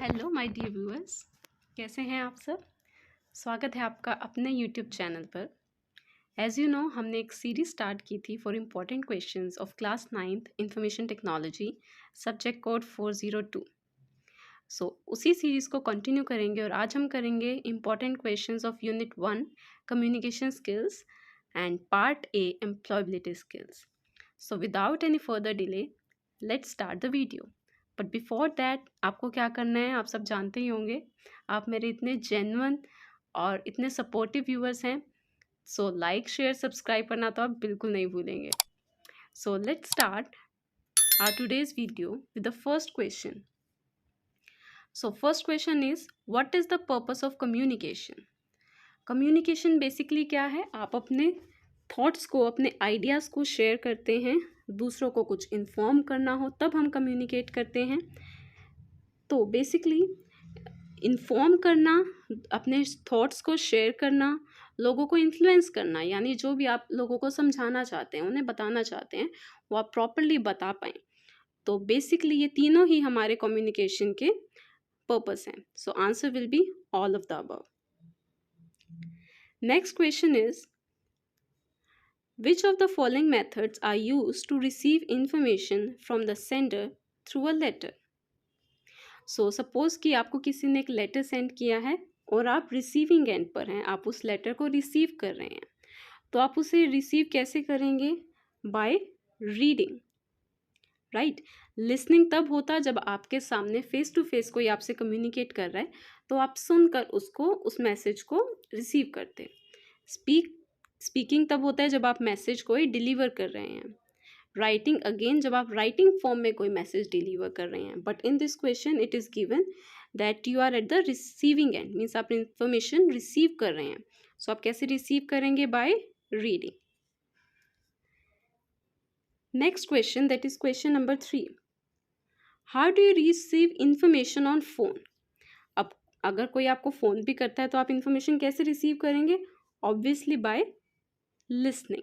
Hello my dear viewers, कैसे हैं आप सब। स्वागत है आपका अपने यूट्यूब चैनल पर। एज यू नो, हमने एक सीरीज स्टार्ट की थी for important questions of class 9th information technology, subject code 402। उसी सीरीज़ को कंटिन्यू करेंगे और आज हम करेंगे important questions of unit 1 communication skills and part A employability skills. So without any further delay, let's start the video. But before that आपको क्या करना है आप सब जानते ही होंगे। आप मेरे इतने जेन्युइन और इतने सपोर्टिव व्यूअर्स हैं, सो लाइक शेयर सब्सक्राइब करना तो आप बिल्कुल नहीं भूलेंगे। So let's start our today's video with the first question. So first question is, what is the purpose of communication. Communication basically क्या है, आप अपने थॉट्स को, अपने आइडियाज़ को शेयर करते हैं, दूसरों को कुछ इन्फॉर्म करना हो तब हम कम्युनिकेट करते हैं। तो बेसिकली इन्फॉर्म करना, अपने थॉट्स को शेयर करना, लोगों को इन्फ्लुएंस करना, यानी जो भी आप लोगों को समझाना चाहते हैं, उन्हें बताना चाहते हैं, वो आप प्रॉपरली बता पाएँ। तो बेसिकली ये तीनों ही हमारे कम्युनिकेशन के पर्पस हैं। So answer will be all of the above. Next question is, which of the following methods are used to receive information from the sender through a letter? So suppose कि आपको किसी ने एक letter send किया है और आप receiving end पर हैं, आप उस लेटर को रिसीव कर रहे हैं। तो आप उसे रिसीव कैसे करेंगे? By reading, right. लिसनिंग तब होता जब आपके सामने फेस टू फेस कोई आपसे कम्युनिकेट कर रहा है, तो आप सुनकर उसको, उस मैसेज को रिसीव करते हैं। स्पीकिंग तब होता है जब आप मैसेज को डिलीवर कर रहे हैं। राइटिंग अगेन, जब आप राइटिंग फॉर्म में कोई मैसेज डिलीवर कर रहे हैं। But in this question it is given that you are at the receiving end, means आप इंफॉर्मेशन रिसीव कर रहे हैं। सो आप कैसे रिसीव करेंगे? By reading. Next question, that is question number 3। How do you receive information on phone. अब अगर कोई आपको फ़ोन भी करता है तो आप इंफॉर्मेशन कैसे रिसीव करेंगे? Obviously by listening.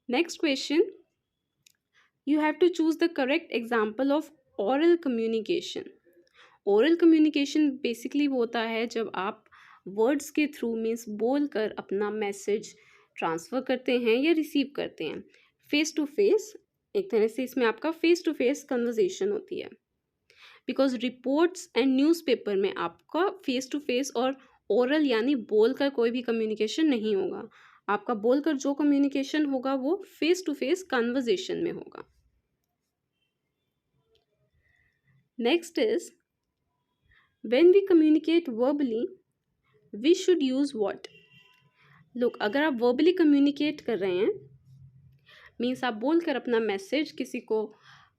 Next question, you have to choose the correct example of oral communication. Oral communication basically वो होता है जब आप words के थ्रू, मीन्स बोल कर अपना मैसेज ट्रांसफ़र करते हैं या रिसीव करते हैं। फेस टू फेस, एक तरह से इसमें आपका फेस टू फेस कन्वर्जेशन होती है। बिकॉज रिपोर्ट्स एंड न्यूज़पेपर में आपका फेस टू फेस और ओरल यानी बोलकर कोई भी कम्युनिकेशन नहीं होगा। आपका बोलकर जो कम्युनिकेशन होगा वो फेस टू फेस कन्वर्जेशन में होगा। Next is, when we communicate verbally we should use what. Look, अगर आप वर्बली कम्युनिकेट कर रहे हैं, मीन्स आप बोलकर अपना मैसेज किसी को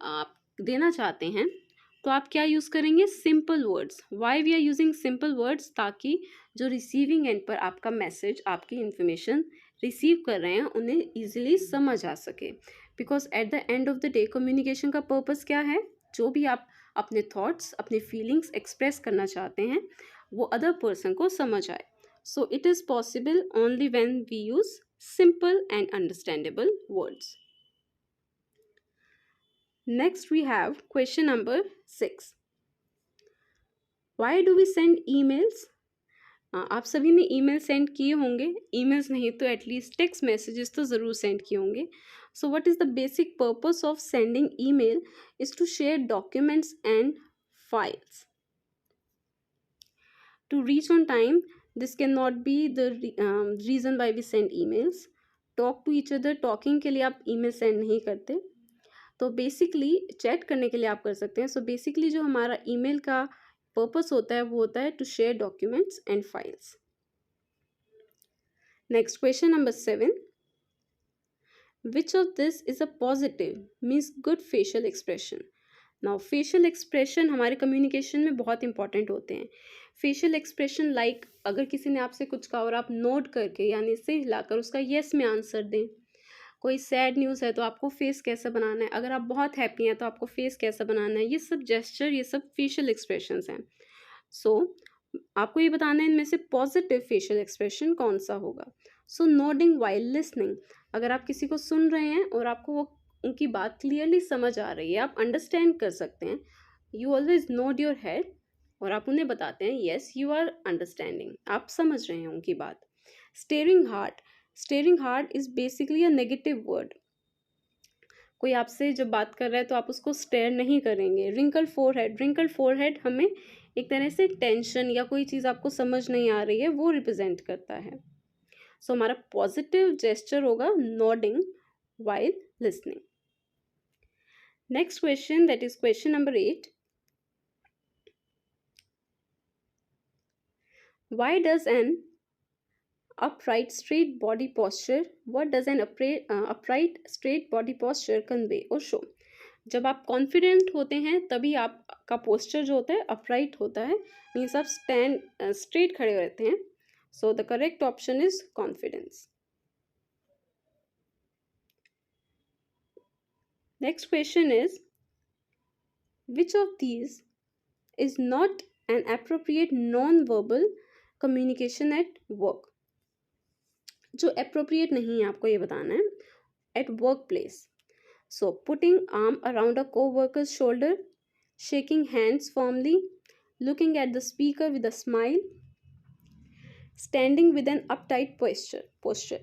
आप देना चाहते हैं, तो आप क्या यूज़ करेंगे? Simple words. Why we are using simple words? ताकि जो रिसीविंग एंड पर आपका मैसेज, आपकी इंफॉर्मेशन रिसीव कर रहे हैं, उन्हें ईजिली समझ आ सके। Because at the end of the day communication का पर्पस क्या है? जो भी आप अपने थॉट्स, अपने फीलिंग्स एक्सप्रेस करना चाहते हैं, वो अदर पर्सन को समझ आए। So it is possible only when we use simple and understandable words. Next we have question number 6. Why do we send emails? आप सभी ने ईमेल सेंड किए होंगे, ईमेल्स नहीं तो एटलीस्ट टेक्स्ट मैसेजेस तो ज़रूर सेंड किए होंगे। So what is the basic purpose of sending email? Is to share documents and files to reach on time. This cannot be the reason why we send emails. Talk to each other, talking के लिए आप email send नहीं करते, तो basically chat करने के लिए आप कर सकते हैं। So basically जो हमारा email का purpose होता है वो होता है to share documents and files. Next question number 7. Which of this is a positive, means good facial expression? Now facial expression हमारे कम्युनिकेशन में बहुत इंपॉर्टेंट होते हैं। फेशियल एक्सप्रेशन लाइक अगर किसी ने आपसे कुछ कहा और आप नोट करके यानी सिर हिलाकर उसका येस में आंसर दें। कोई सैड न्यूज़ है तो आपको फेस कैसा बनाना है, अगर आप बहुत हैप्पी हैं तो आपको फेस कैसा बनाना है, ये सब जेस्चर, ये सब फेशियल एक्सप्रेशंस हैं। सो आपको ये बताना है इनमें से पॉजिटिव फेशियल एक्सप्रेशन कौन सा होगा। सो नोडिंग वाइल लिसनिंग, अगर आप किसी को सुन रहे हैं और आपको वो उनकी बात क्लियरली समझ आ रही है, आप अंडरस्टैंड कर सकते हैं, you always node your head और आप उन्हें बताते हैं येस यू आर अंडरस्टैंडिंग, आप समझ रहे हैं उनकी बात. Steering hard is basically a negative word. कोई आपसे जब बात कर रहा है तो आप उसको स्टेयर नहीं करेंगे. रिंकल फोरहेड हमें एक तरह से टेंशन या कोई चीज़ आपको समझ नहीं आ रही है वो रिप्रेजेंट करता है. सो हमारा पॉजिटिव जेस्चर होगा nodding while listening. Next question, that is question number 8. Why does an upright straight body posture, what does an upright straight body posture convey or show? जब आप कॉन्फिडेंट होते हैं तभी आपका पोस्चर जो होता है अपराइट होता है, मीन्स आप स्ट्रेट खड़े रहते हैं. So the correct option is confidence. Next question is which of these is not an appropriate non-verbal communication at work. जो appropriate नहीं है आपको ये बताना है. At workplace, so putting arm around a co-worker's shoulder, shaking hands firmly, looking at the speaker with a smile, standing with an uptight posture.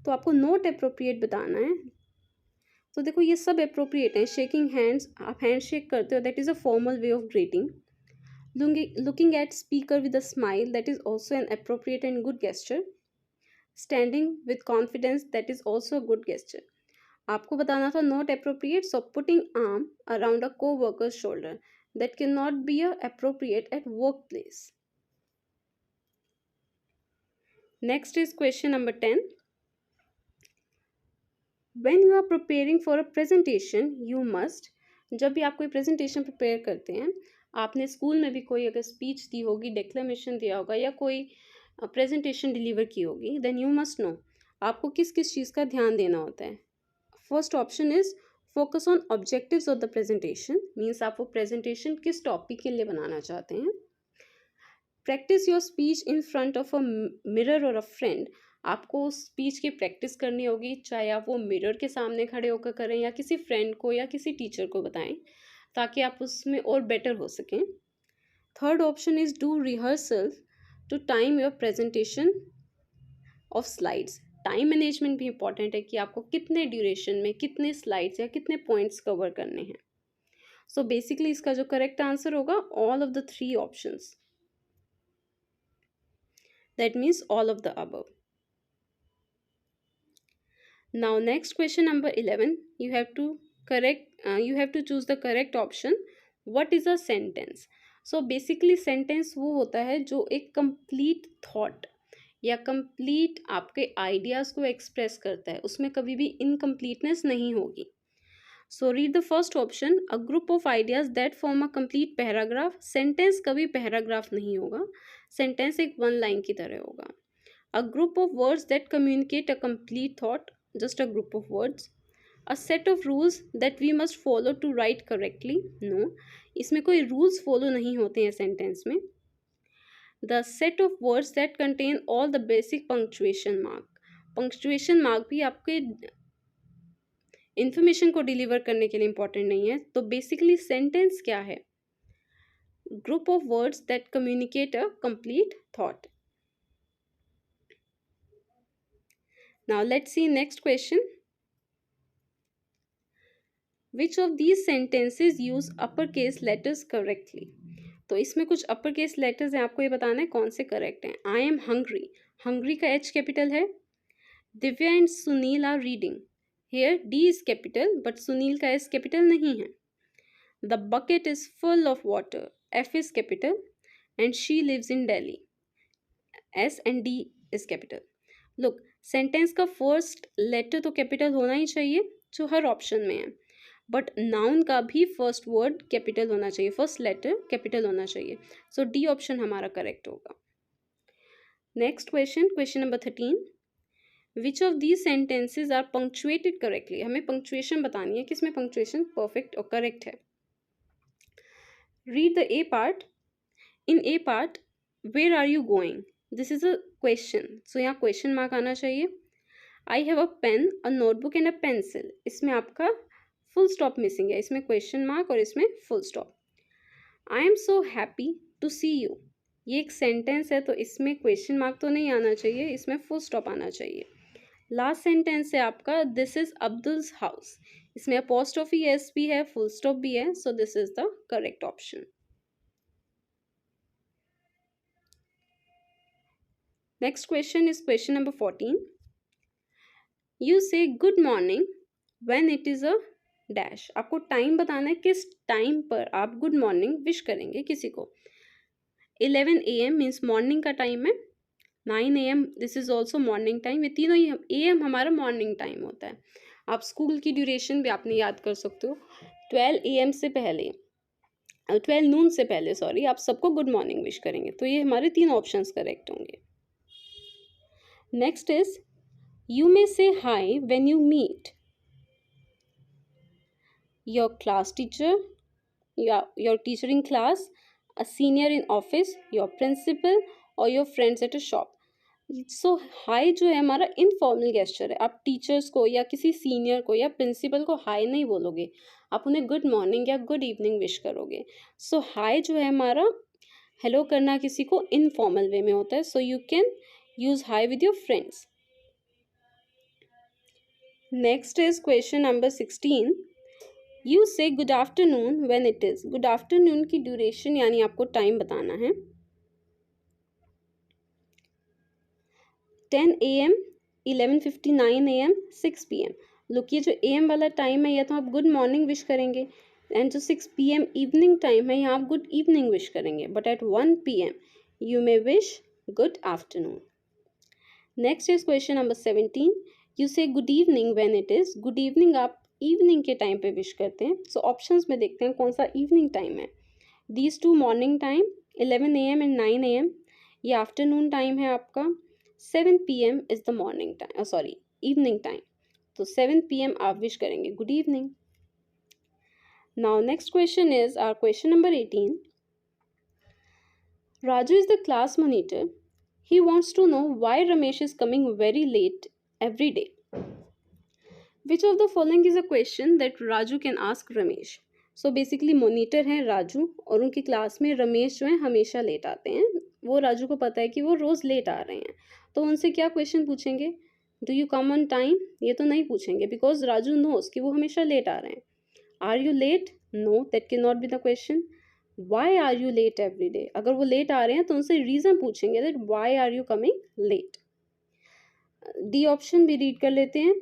तो आपको not appropriate बताना है. तो देखो ये सब appropriate है. शेकिंग हैंड्स, आप हैंड शेक करते हो, that is a formal way of greeting. Looking at speaker with a smile, that is also an appropriate and good gesture. Standing with confidence, that is also a good gesture. आपको बताना था not appropriate, so putting arm around a co-worker's shoulder, that cannot be appropriate at workplace. Next is question number 10. When you are preparing for a presentation, you must, जब भी आप कोई presentation prepare करते हैं, आपने स्कूल में भी कोई अगर स्पीच दी होगी, डेक्लेमेशन दिया होगा या कोई प्रेजेंटेशन डिलीवर की होगी, देन यू मस्ट नो आपको किस किस चीज़ का ध्यान देना होता है. First option is focus on objectives of the presentation, means आप वो प्रेजेंटेशन किस टॉपिक के लिए बनाना चाहते हैं. Practice your speech in front of a mirror और अ फ्रेंड, आपको स्पीच की प्रैक्टिस करनी होगी, चाहे आप वो मिरर के सामने खड़े होकर करें या किसी फ्रेंड को या किसी टीचर को बताएं, ताकि आप उसमें और बेटर हो सकें. Third option is do rehearsal to time your presentation of slides. Time management भी इंपॉर्टेंट है कि आपको कितने ड्यूरेशन में कितने स्लाइड्स या कितने पॉइंट्स कवर करने हैं. सो बेसिकली इसका जो करेक्ट आंसर होगा all of the 3 options, that means all of the above. Now next question number 11, you have to choose the correct option. What is a sentence? So basically sentence वो होता है जो एक complete thought या complete आपके ideas को express करता है, उसमें कभी भी incompleteness नहीं होगी. So read the first option, a group of ideas that form a complete paragraph. Sentence कभी paragraph नहीं होगा, sentence एक one line की तरह होगा. A group of words that communicate a complete thought, just a group of words. A set of rules that we must follow to write correctly, no, इसमें कोई rules follow नहीं होते हैं sentence में. The set of words that contain all the basic punctuation mark भी आपके information को deliver करने के लिए important नहीं है. तो basically sentence क्या है? Group of words that communicate a complete thought. Now let's see next question. Which of these sentences use uppercase letters correctly? तो इसमें कुछ uppercase letters हैं, आपको ये बताना है कौन से correct हैं. I am hungry. Hungry का H capital है. Divya and Sunil are reading. Here D is capital but Sunil का S capital नहीं है. The bucket is full of water. F is capital and she lives in Delhi. S and D is capital. Look, sentence का first letter तो capital होना ही चाहिए जो हर option में है. बट नाउन का भी फर्स्ट वर्ड कैपिटल होना चाहिए, फर्स्ट लेटर कैपिटल होना चाहिए. सो डी ऑप्शन हमारा करेक्ट होगा. Next question, question number 13. Which of these sentences are punctuated correctly? हमें पंक्चुएशन बतानी है कि इसमें पंक्चुएशन परफेक्ट और करेक्ट है. Read the A part. In A part where are you going, this is a question, so यहाँ question mark आना चाहिए. I have a pen, a notebook and a pencil, इसमें आपका फुल स्टॉप मिसिंग है, इसमें question mark और इसमें full stop. I am so happy to see you, ये एक सेंटेंस है तो इसमें क्वेश्चन मार्क तो नहीं आना चाहिए, इसमें फुल स्टॉप आना चाहिए। लास्ट सेंटेंस है आपका दिस इज अब्दुल्स हाउस, इसमें अपोस्ट्रोफी एस भी है, फुल स्टॉप भी है, so this is the correct option. Next question is question number 14। You say good morning when it is a dash, आपको टाइम बताना है किस टाइम पर आप गुड मॉर्निंग विश करेंगे किसी को। 11 AM मीन्स मॉर्निंग का टाइम है, 9 AM this is also morning time, ये तीनों ही AM हमारा मॉर्निंग टाइम होता है। आप स्कूल की ड्यूरेशन भी आपने याद कर सकते हो, 12 AM से पहले 12 नून से पहले सॉरी आप सबको गुड मॉर्निंग विश करेंगे, तो ये हमारे तीन ऑप्शंस करेक्ट होंगे। Next is you may say hi when you meet your class teacher, your teacher in class, a senior in office, your principal or your friends at a shop. So high जो है हमारा informal gesture है, आप teachers को या किसी senior को या प्रिंसिपल को हाई नहीं बोलोगे, आप उन्हें गुड मॉर्निंग या गुड इवनिंग विश करोगे। सो हाई जो है हमारा हेलो करना किसी को इनफॉर्मल वे में होता है, so you can use hi with your friends. Next is question number 16। You say good afternoon when it is, good afternoon की ड्यूरेशन यानी आपको टाइम बताना है। 10 AM, 11:59 AM, 6 PM। लुक ये जो AM वाला टाइम है या तो आप गुड मॉर्निंग विश करेंगे, एंड जो 6 PM इवनिंग टाइम है यहाँ आप गुड इवनिंग विश करेंगे, but at 1 PM you may wish good afternoon. Next is question number 17। You say good evening when it is, good evening आप evening के time पे wish करते हैं। सो ऑप्शंस में देखते हैं कौन सा इवनिंग टाइम है। These two morning time 11 AM and 9 AM, ये आफ्टरनून टाइम है आपका। 7 PM is the morning time, sorry evening time, तो 7 PM आप विश करेंगे good evening. Now next question is our question number 18। Raju is the class monitor. He wants to know why Ramesh is coming very late every day. Which of the following is a question that Raju can ask Ramesh? So basically monitor हैं राजू और उनकी class में रमेश जो है हमेशा late आते हैं, वो राजू को पता है कि वो रोज़ लेट आ रहे हैं, तो उनसे क्या क्वेश्चन पूछेंगे? Do you come on time, ये तो नहीं पूछेंगे बिकॉज राजू नोस कि वो हमेशा लेट आ रहे हैं। Are you late, no that can not be the question. Why are you late every day, अगर वो लेट आ रहे हैं तो उनसे रीज़न पूछेंगे that why are you coming late. D option भी रीड कर लेते हैं।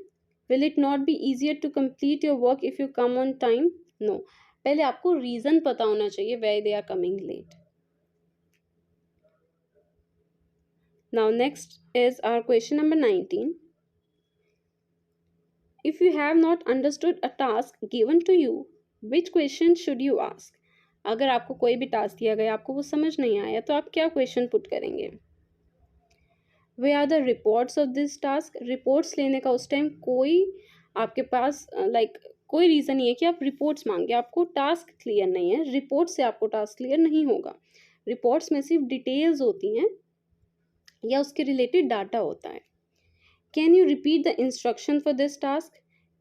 Will it not be easier to complete your work if you come on time, no. पहले आपको रीज़न पता होना चाहिए why they are coming late. Now next is our question number 19। If you have not understood a task given to you, which question should you ask? अगर आपको कोई भी task दिया गया आपको वो समझ नहीं आया तो आप क्या क्वेश्चन पुट करेंगे? Where are the reports of this task? Reports लेने का उस टाइम कोई आपके पास कोई रीज़न नहीं है कि आप रिपोर्ट्स मांगे, आपको टास्क क्लियर नहीं है, रिपोर्ट से आपको टास्क क्लियर नहीं होगा। रिपोर्ट्स में सिर्फ डिटेल्स होती हैं या उसके रिलेटेड डाटा होता है। Can you repeat the instruction for this task?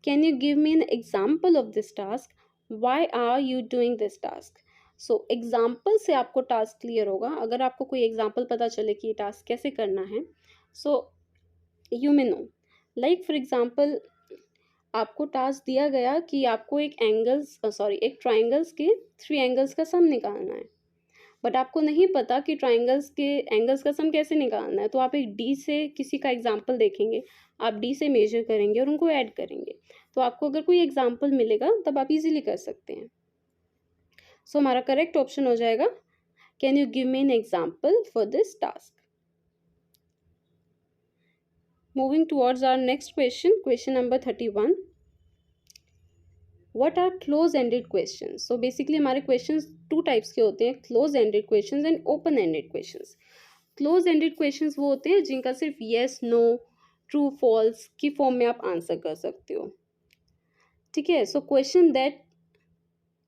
Can you give me an example of this task? Why are you doing this task? So example से आपको टास्क क्लियर होगा। अगर आपको कोई एग्जाम्पल पता चले कि ये टास्क कैसे करना है, so you may know. Like for example आपको टास्क दिया गया कि आपको एक ट्राइंगल्स के 3 एंगल्स का सम निकालना है, बट आपको नहीं पता कि ट्राइंगल्स के एंगल्स का सम कैसे निकालना है, तो आप एक डी से किसी का एग्जाम्पल देखेंगे, आप डी से मेजर करेंगे और उनको ऐड करेंगे, तो आपको अगर कोई एग्जाम्पल मिलेगा तब आप इजीली कर सकते हैं। सो हमारा करेक्ट ऑप्शन हो जाएगा can you give me an example for this task. Moving towards our next question, question number 31। What are close ended question? So basically हमारे क्वेश्चन 2 टाइप्स के होते हैं, close ended question and open ended question. Close ended question वो होते हैं जिनका सिर्फ yes no true false की फॉर्म में आप आंसर कर सकते हो, ठीक है। So question that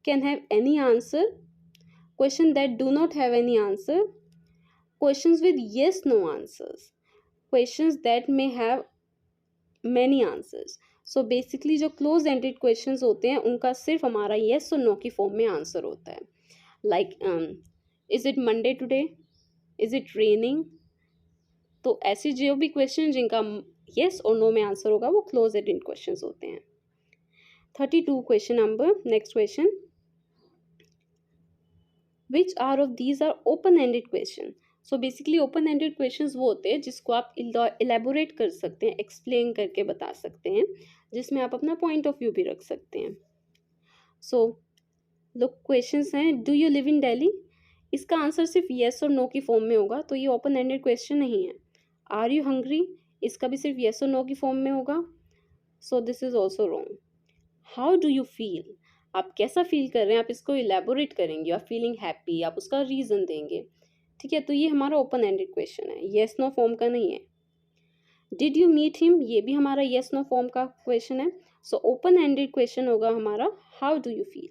can have any answer, question that do not have any answer, questions with yes no answers, questions that may have many answers. So basically जो close ended questions होते हैं उनका सिर्फ हमारा येस और no की form में answer होता है। Like is it Monday today, is it raining. तो ऐसे जो भी क्वेश्चन जिनका येस और नो में आंसर होगा वो क्लोज एंडेड क्वेश्चन होते हैं। 32 question number, next question, which are of these are open ended question. So basically open ended question वो होते हैं जिसको आप इलेबोरेट कर सकते हैं, एक्सप्लेन करके बता सकते हैं, जिसमें आप अपना पॉइंट ऑफ व्यू भी रख सकते हैं। सो लुक क्वेश्चंस हैं, do you live in Delhi, इसका आंसर सिर्फ येस और नो की फॉर्म में होगा, तो ये ओपन एंडेड क्वेश्चन नहीं है। आर यू हंग्री, इसका भी सिर्फ येस और नो की फॉर्म में होगा, सो this is also wrong. How do you feel, आप कैसा फील कर रहे हैं, आप इसको इलेबोरेट करेंगे, आप फीलिंग हैप्पी, आप उसका रीजन देंगे, ठीक है, तो ये हमारा ओपन एंडेड क्वेश्चन है, येस नो फॉर्म का नहीं है। डिड यू मीट हिम, ये भी हमारा येस नो फॉर्म का क्वेश्चन है, सो ओपन एंडेड क्वेश्चन होगा हमारा how do you feel.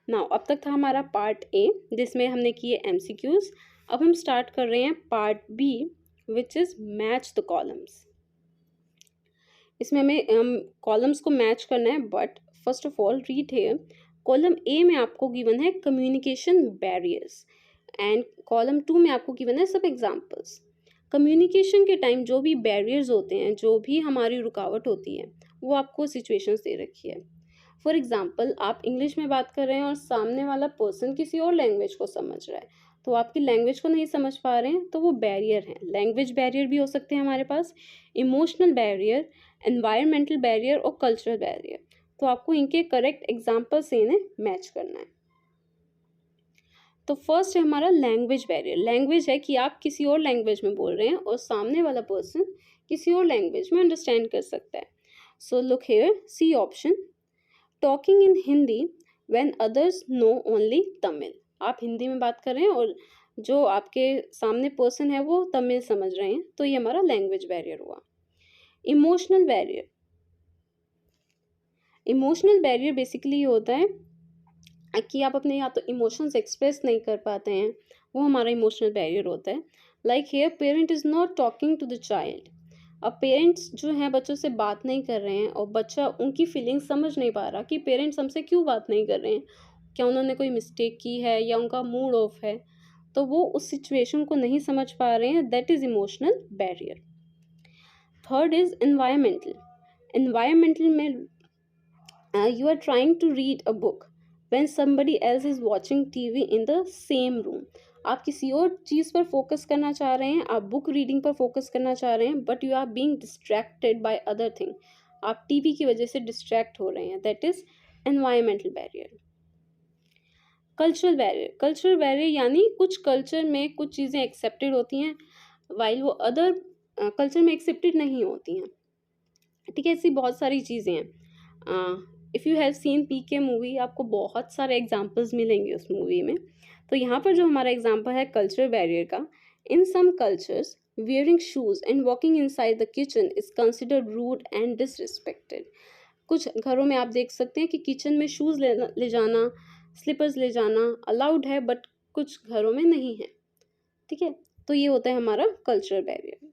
Now अब तक था हमारा पार्ट ए जिसमें हमने किए एमसीक्यूज। अब हम स्टार्ट कर रहे हैं part B which is match the columns. इसमें हमें कॉलम्स को मैच करना है, but first of all read here. Column A में आपको गिवन है कम्युनिकेशन बैरियर्स एंड कॉलम 2 में आपको गिवन है सब एग्जांपल्स। कम्युनिकेशन के टाइम जो भी बैरियर्स होते हैं, जो भी हमारी रुकावट होती है, वो आपको सिचुएशंस दे रखी है। फॉर एग्जाम्पल, आप इंग्लिश में बात कर रहे हैं और सामने वाला पर्सन किसी और लैंग्वेज को समझ रहा है, तो आपकी लैंग्वेज को नहीं समझ पा रहे हैं, तो वो बैरियर है। लैंग्वेज बैरियर भी हो सकते हैं हमारे पास, इमोशनल बैरियर, एनवायरमेंटल बैरियर और कल्चरल बैरियर। तो आपको इनके करेक्ट एग्जाम्पल से इन्हें मैच करना है। तो फर्स्ट है हमारा लैंग्वेज बैरियर। लैंग्वेज है कि आप किसी और लैंग्वेज में बोल रहे हैं और सामने वाला पर्सन किसी और लैंग्वेज में अंडरस्टैंड कर सकता है। So look here, C option, talking in Hindi when others know only Tamil. आप हिंदी में बात कर रहे हैं और जो आपके सामने पर्सन है वो तमिल समझ रहे हैं, तो ये हमारा लैंग्वेज बैरियर हुआ। Emotional barrier, emotional barrier basically होता है कि आप अपने या तो इमोशंस एक्सप्रेस नहीं कर पाते हैं, वो हमारा इमोशनल बैरियर होता है। Like here, parent is not talking to the child. अब पेरेंट्स जो हैं बच्चों से बात नहीं कर रहे हैं और बच्चा उनकी फीलिंग्स समझ नहीं पा रहा कि पेरेंट्स हमसे क्यों बात नहीं कर रहे हैं, क्या उन्होंने कोई मिस्टेक की है या उनका मूड ऑफ है, तो वो उस सिचुएशन को नहीं समझ पा रहे हैं, that is emotional barrier. Third is environmental. Environmental में you are trying to read a book when somebody else is watching TV in the same room। आप किसी और चीज़ पर फोकस करना चाह रहे हैं, आप बुक रीडिंग पर फोकस करना चाह रहे हैं, but you are being distracted by other thing. आप टीवी की वजह से डिस्ट्रैक्ट हो रहे हैं, that is environmental barrier. Cultural barrier, cultural barrier यानी कुछ कल्चर में कुछ चीज़ें एक्सेप्टेड होती हैं वाइल वो अदर कल्चर में एक्सेप्टेड नहीं होती हैं, ठीक है, ऐसी बहुत सारी चीज़ें हैं। If you have seen PK movie, आपको बहुत सारे एग्जांपल्स मिलेंगे उस मूवी में। तो यहाँ पर जो हमारा एग्जांपल है कल्चरल बैरियर का, in some cultures wearing shoes and walking inside the kitchen is considered rude and disrespected. कुछ घरों में आप देख सकते हैं कि किचन में शूज़ ले जाना, स्लीपर्स ले जाना अलाउड है, बट कुछ घरों में नहीं है, ठीक है, तो ये होता है हमारा cultural barrier.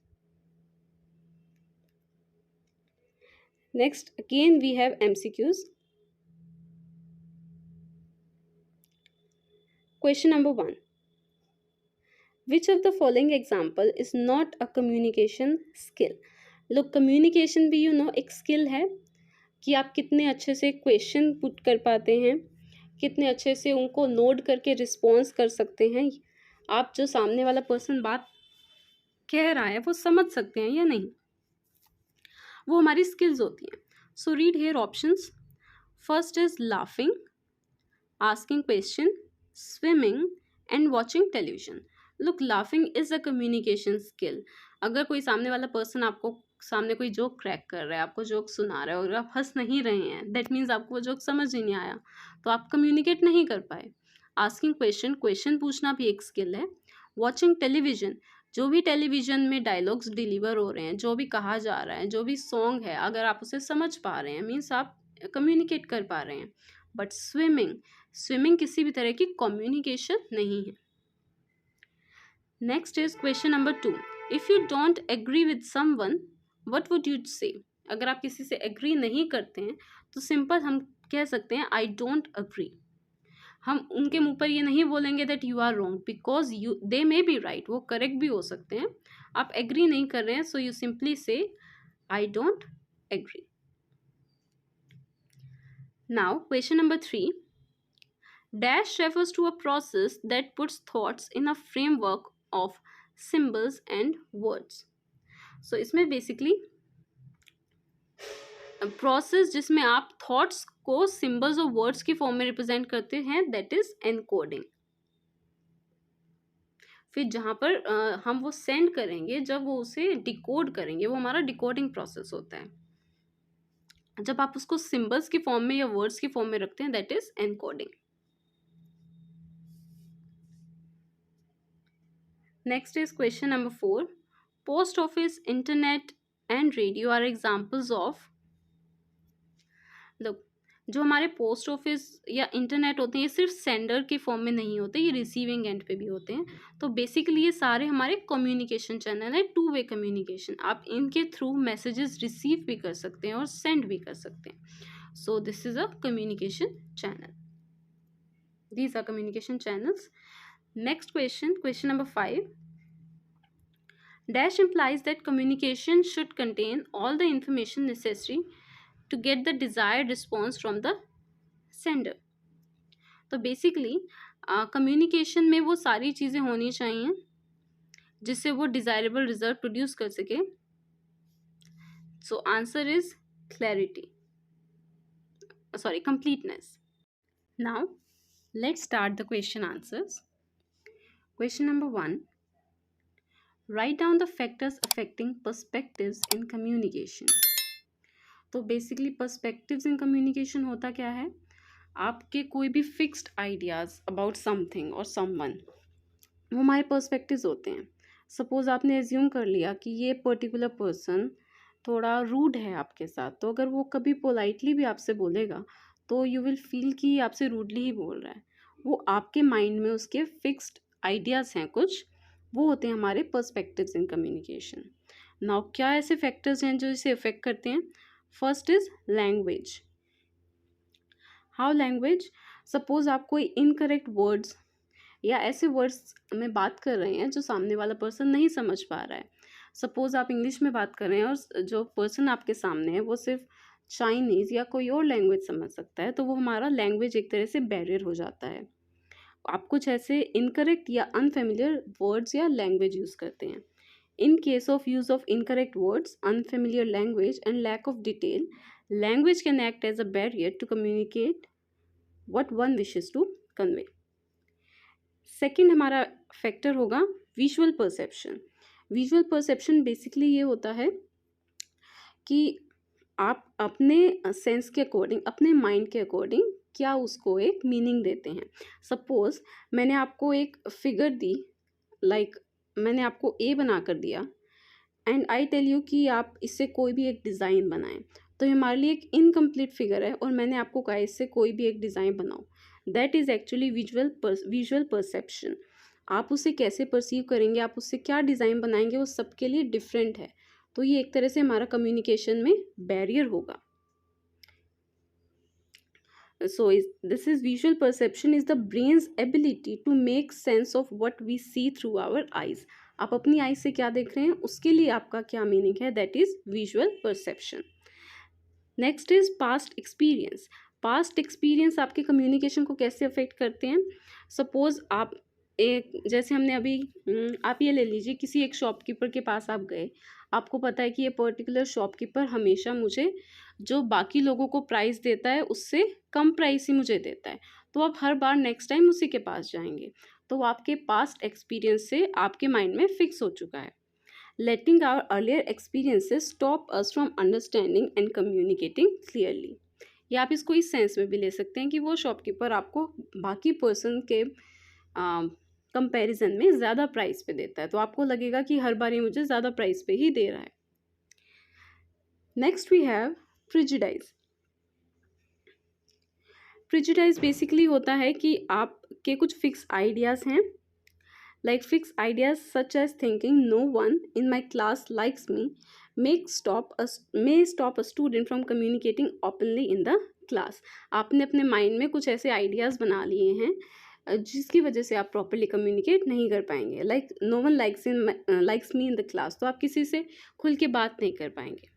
Next, again we have MCQs. Question number 1. Which of the following example is not a communication skill? Look, communication भी एक skill है कि आप कितने अच्छे से question put कर पाते हैं, कितने अच्छे से उनको नोट करके रिस्पॉन्स कर सकते हैं, आप जो सामने वाला पर्सन बात कह रहा है वो समझ सकते हैं या नहीं, वो हमारी स्किल्स होती हैं। So read here options. First is laughing, asking question, swimming and watching television. Look, laughing is a communication skill. अगर कोई सामने वाला पर्सन आपको सामने कोई जोक क्रैक कर रहा है, आपको जोक सुना रहा है और आप हंस नहीं रहे हैं, दैट मीन्स आपको वो जोक समझ ही नहीं आया, तो आप कम्युनिकेट नहीं कर पाए। आस्किंग क्वेश्चन, क्वेश्चन पूछना भी एक स्किल है। वॉचिंग टेलीविजन, जो भी टेलीविजन में डायलॉग्स डिलीवर हो रहे हैं, जो भी कहा जा रहा है, जो भी सॉन्ग है, अगर आप उसे समझ पा रहे हैं मीन्स आप कम्युनिकेट कर पा रहे हैं। बट स्विमिंग किसी भी तरह की कम्युनिकेशन नहीं है। Next is question number 2। If you don't agree with someone, what would you say? अगर आप किसी से एग्री नहीं करते हैं तो सिंपल हम कह सकते हैं आई डोंट एग्री। हम उनके मुंह पर ये नहीं बोलेंगे that you are wrong, because you they may be right, वो करेक्ट भी हो सकते हैं। आप एग्री नहीं कर रहे हैं, सो you simply say I don't agree. Now question number 3, dash refers to a process that puts thoughts in a framework of symbols and words. So इसमें बेसिकली प्रोसेस जिसमें आप थॉट्स को सिंबल्स और वर्ड्स की फॉर्म में represent करते हैं, that is encoding. फिर जहाँ पर हम वो सेंड करेंगे, जब वो उसे डिकोड करेंगे, वो हमारा डिकोडिंग प्रोसेस होता है। जब आप उसको सिंबल्स की फॉर्म में या वर्ड्स की फॉर्म में रखते हैं, that is encoding. Next is question number 4, post office, internet and radio are examples of. लोग जो हमारे पोस्ट ऑफिस या इंटरनेट होते हैं, ये सिर्फ सेंडर के फॉर्म में नहीं होते, ये रिसीविंग एंड पे भी होते हैं। तो बेसिकली ये सारे हमारे कम्युनिकेशन चैनल है, टू वे कम्युनिकेशन। आप इनके थ्रू मैसेजेस रिसीव भी कर सकते हैं और सेंड भी कर सकते हैं। So this is a communication channel, these are communication channels. Next question, question number 5, dash implies that communication should contain all the information necessary to get the desired response from the sender. तो basically communication में वो सारी चीज़ें होनी चाहिए जिससे वो desirable result produce कर सके। So answer is clarity, sorry completeness. Now let's start the question answers. Question number 1, write down the factors affecting perspectives in communication. तो बेसिकली पर्सपेक्टिव्स इन कम्युनिकेशन होता क्या है, आपके कोई भी फिक्स्ड आइडियाज़ अबाउट समथिंग और समवन, वो हमारे पर्सपेक्टिव्स होते हैं। सपोज़ आपने एज्यूम कर लिया कि ये पर्टिकुलर पर्सन थोड़ा रूड है आपके साथ, तो अगर वो कभी पोलाइटली भी आपसे बोलेगा तो यू विल फील कि ये आपसे रूडली ही बोल रहा है। वो आपके माइंड में उसके फिक्स्ड आइडियाज़ हैं कुछ, वो होते हैं हमारे पर्सपेक्टिव्स इन कम्युनिकेशन। नाउ क्या ऐसे फैक्टर्स हैं जो इसे अफेक्ट करते हैं? First is language. How language? Suppose आप कोई इनकरेक्ट वर्ड्स या ऐसे वर्ड्स में बात कर रहे हैं जो सामने वाला पर्सन नहीं समझ पा रहा है। सपोज आप इंग्लिश में बात कर रहे हैं और जो पर्सन आपके सामने है वो सिर्फ चाइनीज़ या कोई और लैंग्वेज समझ सकता है, तो वो हमारा लैंग्वेज एक तरह से बैरियर हो जाता है। आप कुछ ऐसे इनकरेक्ट या अनफेमिलियर वर्ड्स या लैंग्वेज यूज़ करते हैं। In case of use of incorrect words, unfamiliar language, and lack of detail, language can act as a barrier to communicate what one wishes to convey. Second हमारा factor होगा visual perception. Visual perception basically ये होता है कि आप अपने sense के according, अपने माइंड के अकॉर्डिंग क्या उसको एक मीनिंग देते हैं। सपोज मैंने आपको एक फिगर दी, लाइक मैंने आपको ए बना कर दिया एंड आई टेल यू कि आप इससे कोई भी एक डिज़ाइन बनाएं, तो ये हमारे लिए एक इनकम्प्लीट फिगर है और मैंने आपको कहा इससे कोई भी एक डिज़ाइन बनाओ। That is actually visual perception. आप उसे कैसे परसीव करेंगे, आप उससे क्या डिज़ाइन बनाएंगे, वो सबके लिए डिफरेंट है। तो ये एक तरह से हमारा कम्युनिकेशन में बैरियर होगा। So this is visual perception is the brain's ability to make sense of what we see through our eyes. आप अपनी आई से क्या देख रहे हैं उसके लिए आपका क्या मीनिंग है, that is visual perception. Next is past experience. Past experience आपके कम्युनिकेशन को कैसे अफेक्ट करते हैं? सपोज आप एक, जैसे हमने अभी आप ये ले लीजिए, किसी एक शॉपकीपर के पास आप गए, आपको पता है कि ये पर्टिकुलर शॉपकीपर हमेशा मुझे जो बाकी लोगों को प्राइस देता है उससे कम प्राइस ही मुझे देता है, तो आप हर बार नेक्स्ट टाइम उसी के पास जाएंगे। तो आपके पास्ट एक्सपीरियंस से आपके माइंड में फिक्स हो चुका है। Letting our earlier experiences stop us from understanding and communicating clearly. या आप इसको इस सेंस में भी ले सकते हैं कि वो शॉपकीपर आपको बाकी पर्सन के कंपैरिजन में ज़्यादा प्राइस पे देता है, तो आपको लगेगा कि हर बार ये मुझे ज़्यादा प्राइस पे ही दे रहा है। Next we have prejudice. Prejudice basically होता है कि आपके कुछ फिक्स आइडियाज़ हैं, like fix ideas such as thinking no one in my class likes me may stop a student from communicating openly in the class. आपने अपने mind में कुछ ऐसे आइडियाज़ बना लिए हैं जिसकी वजह से आप प्रॉपरली कम्युनिकेट नहीं कर पाएंगे। Like no one likes me in the class, तो आप किसी से खुल के बात नहीं कर पाएंगे।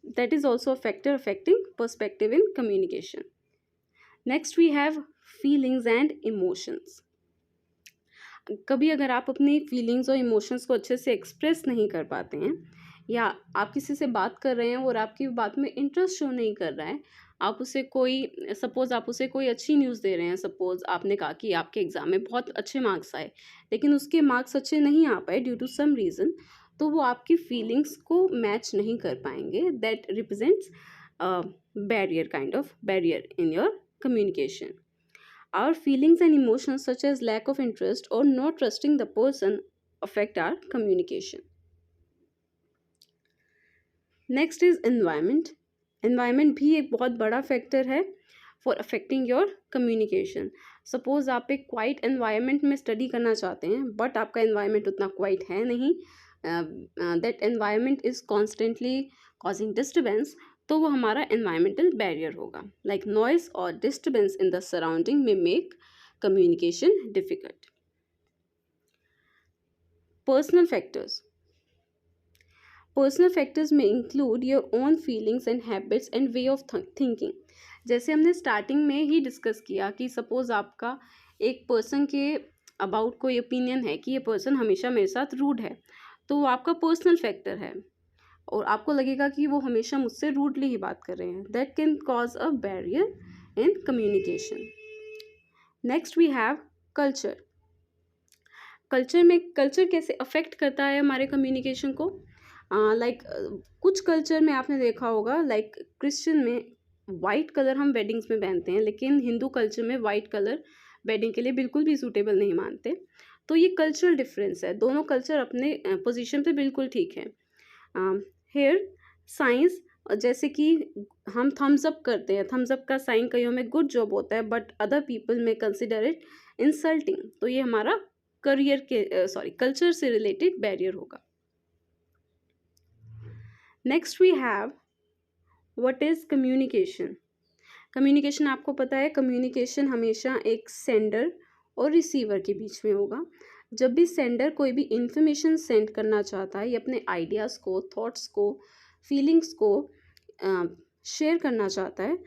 That is also a factor affecting perspective in communication. Next we have feelings and emotions. कभी अगर आप अपनी फीलिंग्स और इमोशंस को अच्छे से एक्सप्रेस नहीं कर पाते हैं, या आप किसी से बात कर रहे हैं और आपकी बात में इंटरेस्ट शो नहीं कर रहा है, आप उसे कोई सपोज़ आप उसे कोई अच्छी न्यूज़ दे रहे हैं, सपोज़ आपने कहा कि आपके एग्ज़ाम में बहुत अच्छे मार्क्स आए, लेकिन उसके मार्क्स अच्छे नहीं आ पाए ड्यू टू सम रीज़न, तो वो आपकी फीलिंग्स को मैच नहीं कर पाएंगे। That represents barrier, kind of barrier in your communication. Our feelings and emotions, such as lack of interest or not trusting the person, affect our communication. Next is environment. Environment भी एक बहुत बड़ा factor है for affecting your communication. Suppose आप एक quiet environment में study करना चाहते हैं, but आपका environment उतना quiet है नहीं, that environment is constantly causing disturbance, तो वो हमारा एनवायरमेंटल बैरियर होगा। लाइक नॉइस और डिस्टर्बेंस इन द सराउंडिंग में make communication difficult. Personal factors. Personal factors में include your own feelings and habits and way of thinking. जैसे हमने starting में ही डिस्कस किया कि सपोज आपका एक पर्सन के अबाउट कोई ओपिनियन है कि ये पर्सन हमेशा मेरे साथ रूड है, तो वो आपका पर्सनल फैक्टर है और आपको लगेगा कि वो हमेशा मुझसे रूडली ही बात कर रहे हैं। That can cause a barrier in communication. Next we have culture. Culture कैसे अफेक्ट करता है हमारे कम्युनिकेशन को? लाइक कुछ कल्चर में आपने देखा होगा, लाइक क्रिश्चियन में वाइट कलर हम वेडिंग्स में पहनते हैं, लेकिन हिंदू कल्चर में वाइट कलर वेडिंग के लिए बिल्कुल भी सूटेबल नहीं मानते। तो ये कल्चरल डिफरेंस है, दोनों कल्चर अपने पोजीशन पे बिल्कुल ठीक है। हेयर साइंस, जैसे कि हम थम्स अप करते हैं, थम्स अप का साइन कईयों में गुड जॉब होता है, but other people may consider it insulting, तो ये हमारा कल्चर से रिलेटेड बैरियर होगा। Next we have what is communication. Communication आपको पता है, कम्युनिकेशन हमेशा एक सेंडर और रिसीवर के बीच में होगा। जब भी सेंडर कोई भी इंफॉर्मेशन सेंड करना चाहता है या अपने आइडियाज़ को, थॉट्स को, फीलिंग्स को शेयर करना चाहता है,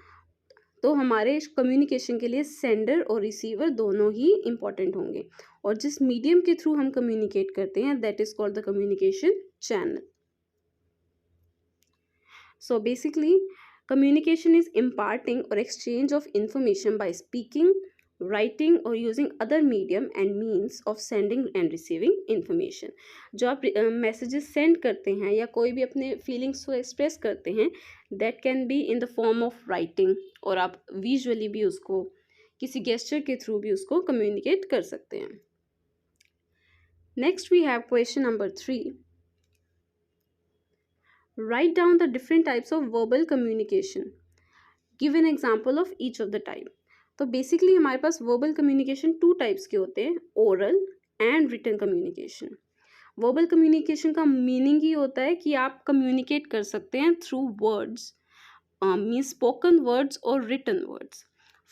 तो हमारे कम्युनिकेशन के लिए सेंडर और रिसीवर दोनों ही इम्पॉर्टेंट होंगे। और जिस मीडियम के थ्रू हम कम्युनिकेट करते हैं, that is called the communication channel. So basically communication is imparting or exchange of information by speaking, writing or using other medium and means of sending and receiving information. जो आप messages send करते हैं या कोई भी अपने feelings को express करते हैं, that can be in the form of writing, और आप विजुअली भी उसको किसी गेस्चर के थ्रू भी उसको कम्युनिकेट कर सकते हैं। Next we have question number 3. Write down the different types of verbal communication. Give an example of each of the type. तो बेसिकली हमारे पास वर्बल कम्युनिकेशन 2 टाइप्स के होते हैं, oral and written communication. Verbal communication का meaning ही होता है कि आप कम्युनिकेट कर सकते हैं through words, means spoken words और रिटन वर्ड्स।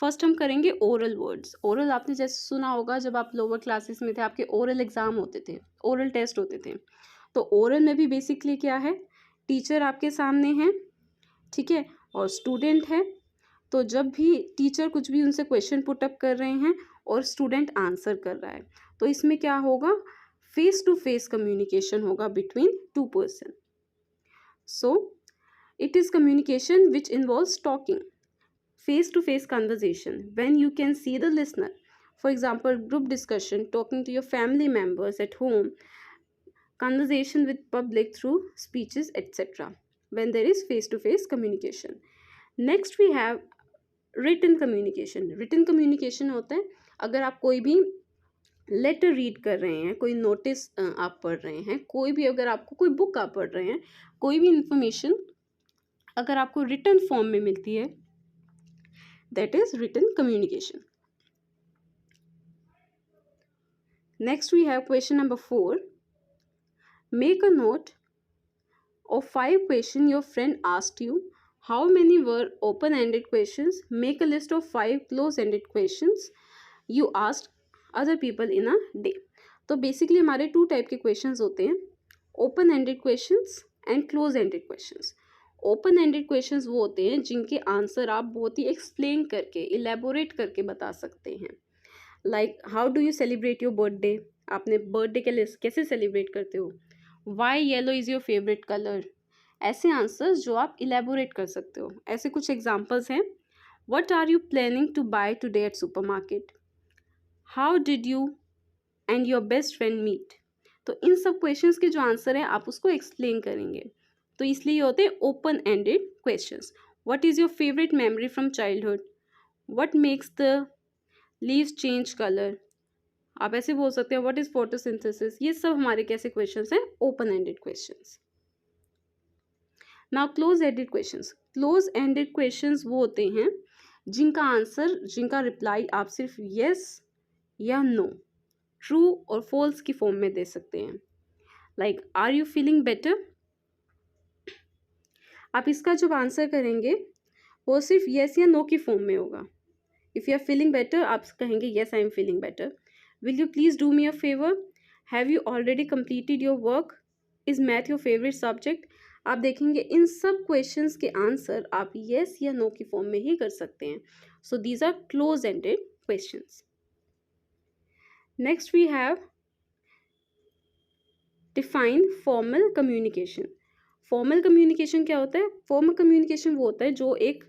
फर्स्ट हम करेंगे ओरल वर्ड्स। ओरल आपने जैसे सुना होगा, जब आप लोअर क्लासेस में थे आपके ओरल एग्जाम होते थे, ओरल टेस्ट होते थे। तो ओरल में भी बेसिकली क्या है, टीचर आपके सामने है, ठीक है, और स्टूडेंट है। तो जब भी टीचर कुछ भी उनसे क्वेश्चन पुट अप कर रहे हैं और स्टूडेंट आंसर कर रहा है, तो इसमें क्या होगा, फेस टू फेस कम्युनिकेशन होगा between 2 person. So it is communication which involves talking, face to face conversation when you can see the listener. For example group discussion, talking to your family members at home, conversation with public through speeches etc. when there is face to face communication. Next we have written communication. written communication होता है अगर आप कोई भी letter read कर रहे हैं, कोई नोटिस आप पढ़ रहे हैं, कोई भी अगर आपको कोई बुक आप पढ़ रहे हैं, कोई भी इंफॉर्मेशन अगर आपको रिटन फॉर्म में मिलती है, that is written communication. Next we have question number 4. Make a note of 5 questions your friend asked you. How many were open-ended questions? Make a list of 5 close-ended questions you asked other people in a day. तो basically हमारे 2 type के questions होते हैं, open ended questions and close ended questions. Open ended questions वो होते हैं जिनके answer आप बहुत ही एक्सप्लेन करके, इलेबोरेट करके बता सकते हैं. Like how do you celebrate your birthday, आपने बर्थडे के लिए कैसे सेलिब्रेट करते हो, why yellow is your favourite colour. ऐसे आंसर्स जो आप इलेबोरेट कर सकते हो. ऐसे कुछ एग्जांपल्स हैं. What are you planning to buy today at supermarket, how did you and your best friend meet. तो इन सब क्वेश्चंस के जो आंसर हैं आप उसको एक्सप्लेन करेंगे. तो इसलिए ये होते हैं open ended questions. What is your favourite memory from childhood, what makes the leaves change colour. आप ऐसे बोल सकते हैं व्हाट इज फोटोसिंथेसिस. ये सब हमारे कैसे क्वेश्चंस हैं, open ended questions. Now close ended questions. Close ended questions वो होते हैं जिनका आंसर, जिनका रिप्लाई आप सिर्फ यस या नो, ट्रू और फॉल्स की फॉर्म में दे सकते हैं. Like are you feeling better. आप इसका जब आंसर करेंगे वो सिर्फ यस या नो की फॉर्म में होगा. If you are feeling better आप कहेंगे yes I am feeling better. Will you please do me a favour, have you already completed your work, is math your favourite subject. आप देखेंगे इन सब questions के answer आप yes या no की form में ही कर सकते हैं. So these are close ended questions. Next we have define formal communication. Formal communication क्या होता है? फॉर्मल कम्युनिकेशन वो होता है जो एक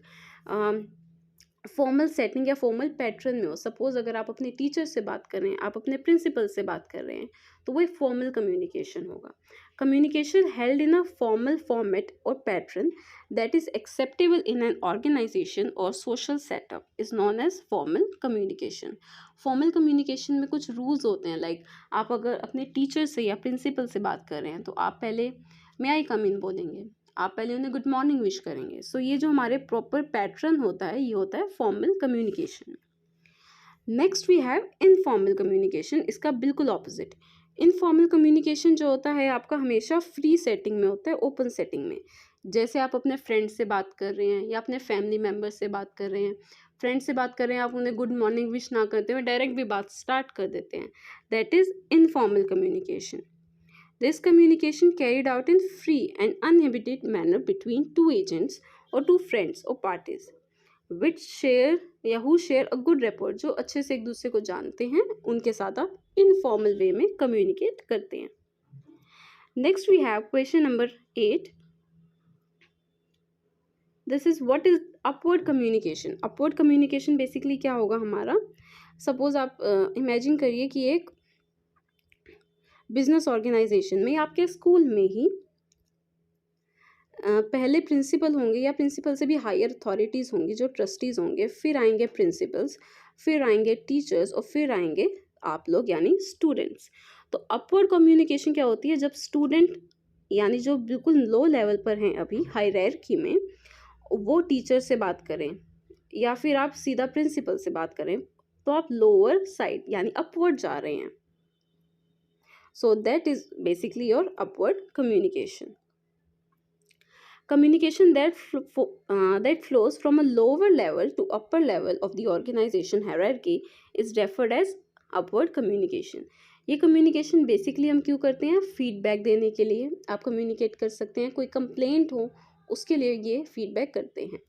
फॉर्मल सेटिंग या फॉर्मल पैटर्न में हो. सपोज अगर आप अपने टीचर से बात कर रहे हैं, आप अपने प्रिंसिपल से बात कर रहे हैं, तो वो एक फॉर्मल कम्युनिकेशन होगा. Communication held in a formal format और pattern that is acceptable in an organisation और social setup is known as formal communication. Formal communication में कुछ रूल्स होते हैं. लाइक आप अगर अपने टीचर से या प्रिंसिपल से बात कर रहे हैं तो आप पहले मे आई कम इन बोलेंगे, आप पहले उन्हें गुड मॉर्निंग विश करेंगे. सो ये जो हमारे प्रॉपर पैटर्न होता है ये होता है formal communication. Next we have informal communication. इसका बिल्कुल ऑपोजिट. इनफॉर्मल कम्युनिकेशन जो होता है आपका हमेशा फ्री सेटिंग में होता है, ओपन सेटिंग में. जैसे आप अपने फ्रेंड से बात कर रहे हैं या अपने फैमिली मेम्बर से बात कर रहे हैं. फ्रेंड से बात कर रहे हैं, आप उन्हें गुड मॉर्निंग विश ना करते हुए डायरेक्ट भी बात स्टार्ट कर देते हैं. That is informal communication. This communication carried out in free and uninhibited manner between two agents or two friends or parties which share या who share a good rapport. जो अच्छे से एक दूसरे को जानते हैं उनके साथ आप इनफॉर्मल वे में कम्युनिकेट करते हैं. Next we have question number 8. This is what is upward communication. Upward communication basically क्या होगा हमारा. सपोज आप इमेजिन करिए कि एक बिजनेस ऑर्गेनाइजेशन में, आपके स्कूल में ही पहले प्रिंसिपल होंगे या प्रिंसिपल से भी हायर अथॉरिटीज़ होंगी जो ट्रस्टीज़ होंगे, फिर आएंगे प्रिंसिपल्स, फिर आएंगे टीचर्स और फिर आएंगे आप लोग यानी स्टूडेंट्स. तो अपवर्ड कम्युनिकेशन क्या होती है, जब स्टूडेंट यानी जो बिल्कुल लो लेवल पर हैं अभी हायरार्की में, वो टीचर से बात करें या फिर आप सीधा प्रिंसिपल से बात करें तो आप लोअर साइड यानी अपवर्ड जा रहे हैं. So that is basically your upward communication. Communication that flows from a lower level to upper level of the organization hierarchy is referred as upward communication. ये communication basically हम क्यों करते हैं, feedback देने के लिए आप communicate कर सकते हैं. कोई complaint हो उसके लिए ये feedback करते हैं.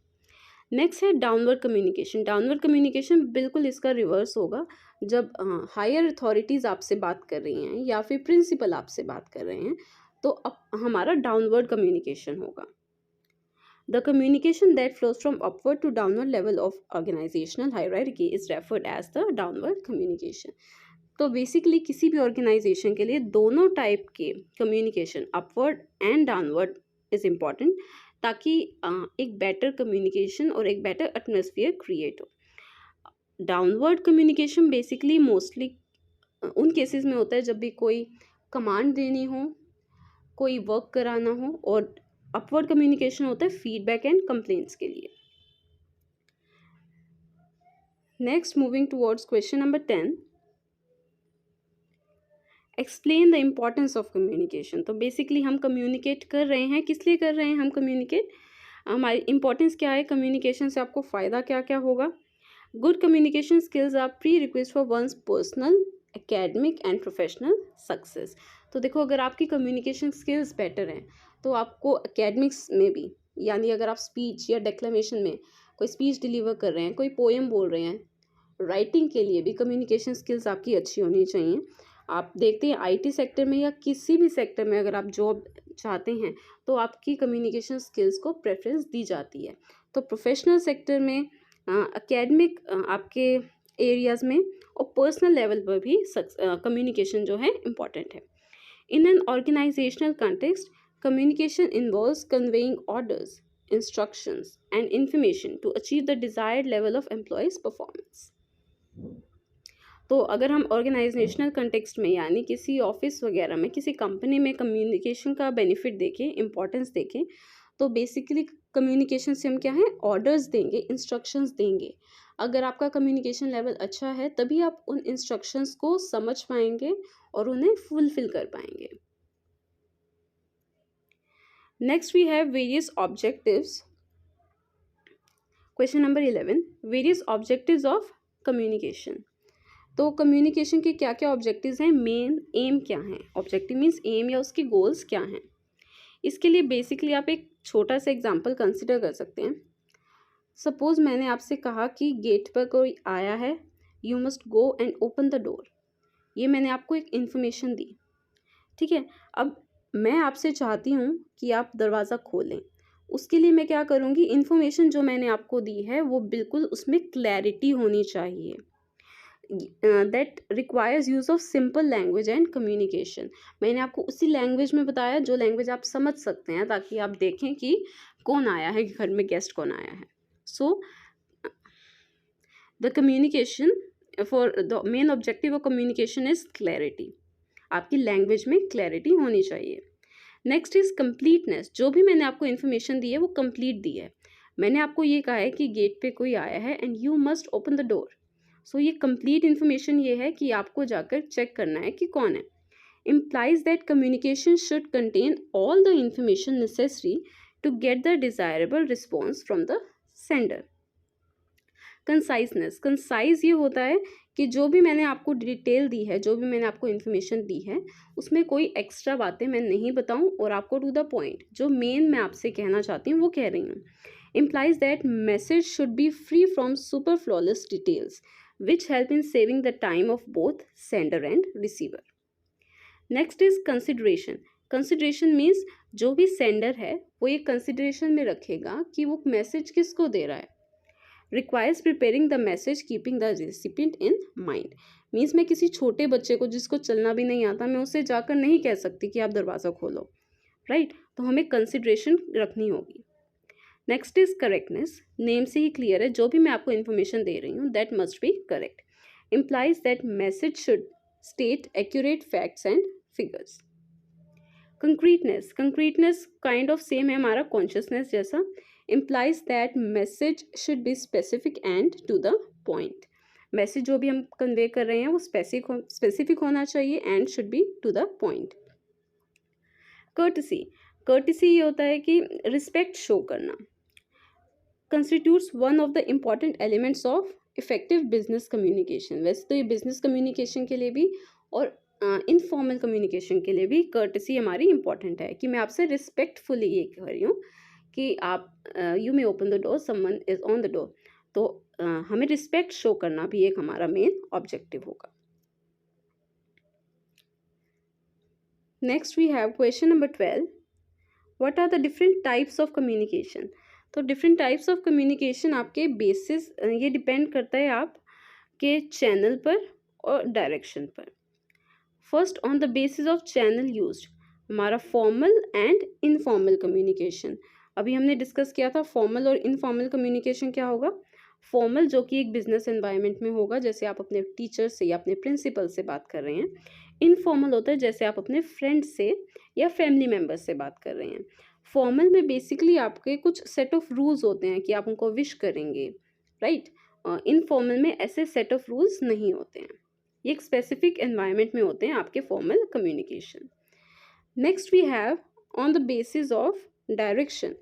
नेक्स्ट है डाउनवर्ड कम्युनिकेशन. डाउनवर्ड कम्युनिकेशन बिल्कुल इसका रिवर्स होगा. जब हायर अथॉरिटीज़ आपसे बात कर रही हैं या फिर प्रिंसिपल आपसे बात कर रहे हैं तो अब हमारा डाउनवर्ड कम्युनिकेशन होगा. The communication that flows from upward to downward level of organisational hierarchy is referred as the downward communication. तो बेसिकली किसी भी ऑर्गेनाइजेशन के लिए दोनों टाइप के communication upward and downward is important ताकि एक बेटर कम्युनिकेशन और एक बेटर एटमॉस्फेयर क्रिएट हो. डाउनवर्ड कम्युनिकेशन बेसिकली मोस्टली उन केसेस में होता है जब भी कोई कमांड देनी हो, कोई वर्क कराना हो, और अपवर्ड कम्युनिकेशन होता है फीडबैक एंड कंप्लेंट्स के लिए. Next moving towards question number 10. Explain the importance of communication. तो बेसिकली हम कम्युनिकेट कर रहे हैं, किस लिए कर रहे हैं हम कम्युनिकेट, हमारी इंपॉर्टेंस क्या है, कम्युनिकेशन से आपको फ़ायदा क्या क्या होगा। Good communication skills are pre request for one's personal, academic and professional success. तो देखो, अगर आपकी कम्युनिकेशन स्किल्स बेटर हैं तो आपको एकेडमिक्स में भी, यानी अगर आप स्पीच या डेक्लेमेशन में कोई स्पीच डिलीवर कर रहे हैं, कोई पोएम बोल रहे हैं, राइटिंग के लिए भी कम्युनिकेशन स्किल्स आपकी अच्छी होनी चाहिए। आप देखते हैं आईटी सेक्टर में या किसी भी सेक्टर में अगर आप जॉब चाहते हैं तो आपकी कम्युनिकेशन स्किल्स को प्रेफरेंस दी जाती है। तो प्रोफेशनल सेक्टर में, एकेडमिक आपके एरियाज़ में और पर्सनल लेवल पर भी कम्युनिकेशन जो है इम्पॉर्टेंट है। In an organisational context, communication involves conveying orders, instructions, and information to achieve the desired level of employees' performance. तो अगर हम ऑर्गेनाइजेशनल कंटेक्स्ट में, यानी किसी ऑफिस वगैरह में, किसी कंपनी में कम्युनिकेशन का बेनिफिट देखें, इंपॉर्टेंस देखें, तो बेसिकली कम्युनिकेशन से हम क्या है, ऑर्डर्स देंगे, इंस्ट्रक्शंस देंगे। अगर आपका कम्युनिकेशन लेवल अच्छा है तभी आप उन इंस्ट्रक्शंस को समझ पाएंगे और उन्हें फुलफिल कर पाएंगे। Next we have various objectives. Question number 11, various objectives of communication. तो कम्युनिकेशन के क्या क्या ऑब्जेक्टिव्स हैं, मेन एम क्या है, ऑब्जेक्टिव मीन्स एम या उसकी गोल्स क्या हैं। इसके लिए बेसिकली आप एक छोटा सा एग्जांपल कंसिडर कर सकते हैं। सपोज मैंने आपसे कहा कि गेट पर कोई आया है, you must go and open the door. ये मैंने आपको एक इन्फॉर्मेशन दी, ठीक है। अब मैं आपसे चाहती हूँ कि आप दरवाज़ा खोलें। उसके लिए मैं क्या करूँगी, इन्फॉर्मेशन जो मैंने आपको दी है वो बिल्कुल उसमें क्लैरिटी होनी चाहिए। That requires use of simple language and communication. मैंने आपको उसी लैंग्वेज में बताया जो लैंग्वेज आप समझ सकते हैं, ताकि आप देखें कि कौन आया है, घर में गेस्ट कौन आया है। So the communication for the main objective of communication is clarity. आपकी लैंग्वेज में क्लैरिटी होनी चाहिए। Next is completeness. जो भी मैंने आपको इन्फॉर्मेशन दी है वो कंप्लीट दी है। मैंने आपको ये कहा है कि गेट पे कोई आया है and you must open the door. So ये कंप्लीट इन्फॉर्मेशन ये है कि आपको जाकर चेक करना है कि कौन है। implies that communication should contain all the information necessary to get the desirable response from the sender. Conciseness, concise ये होता है कि जो भी मैंने आपको डिटेल दी है, जो भी मैंने आपको इन्फॉर्मेशन दी है, उसमें कोई एक्स्ट्रा बातें मैं नहीं बताऊं और आपको टू द पॉइंट जो मेन मैं आपसे कहना चाहती हूँ वो कह रही हूँ। implies that message should be free from superfluous details which help in saving the time of both sender and receiver. Next is consideration. Consideration means जो भी सेंडर है वो ये कंसिडरेशन में रखेगा कि वो मैसेज किसको दे रहा है। Requires preparing the message keeping the recipient in mind. Means मैं किसी छोटे बच्चे को जिसको चलना भी नहीं आता, मैं उससे जाकर नहीं कह सकती कि आप दरवाज़ा खोलो, राइट। तो हमें कंसिडरेशन रखनी होगी। Next is correctness. नेम से ही क्लियर है, जो भी मैं आपको इन्फॉर्मेशन दे रही हूँ that must be correct. Implies that message should state accurate facts and figures. Concreteness, concreteness kind of same है हमारा कॉन्शियसनेस जैसा। implies that message should be specific and to the point. Message जो भी हम convey कर रहे हैं वो स्पेसिफिक होना चाहिए and should be to the point. Courtesy, courtesy ये होता है कि रिस्पेक्ट शो करना। Constitutes one of the important elements of effective business communication. वैसे तो ये बिजनेस कम्युनिकेशन के लिए भी और इनफॉर्मल कम्युनिकेशन के लिए भी कर्टसी हमारी इंपॉर्टेंट है कि मैं आपसे रिस्पेक्टफुली ये कह रही हूँ कि आप you may open the door, someone is on the door. तो हमें रिस्पेक्ट शो करना भी एक हमारा मेन ऑब्जेक्टिव होगा। Next we have question number 12, what are the different types of communication. तो डिफरेंट टाइप्स ऑफ कम्युनिकेशन आपके बेसिस, ये डिपेंड करता है आपके चैनल पर और डायरेक्शन पर। First, on the basis of channel used, हमारा फॉर्मल एंड इनफॉर्मल कम्युनिकेशन। अभी हमने डिस्कस किया था फॉर्मल और इनफॉर्मल कम्युनिकेशन क्या होगा। फॉर्मल जो कि एक बिजनेस एनवायरनमेंट में होगा, जैसे आप अपने टीचर से या अपने प्रिंसिपल से बात कर रहे हैं। इनफॉर्मल होता है जैसे आप अपने फ्रेंड से या फैमिली मेम्बर से बात कर रहे हैं। फॉर्मल में बेसिकली आपके कुछ सेट ऑफ रूल्स होते हैं कि आप उनको विश करेंगे, राइट। इनफॉर्मल में ऐसे सेट ऑफ रूल्स नहीं होते हैं, ये एक स्पेसिफिक एनवायरनमेंट में होते हैं आपके formal communication. Next we have on the basis of direction.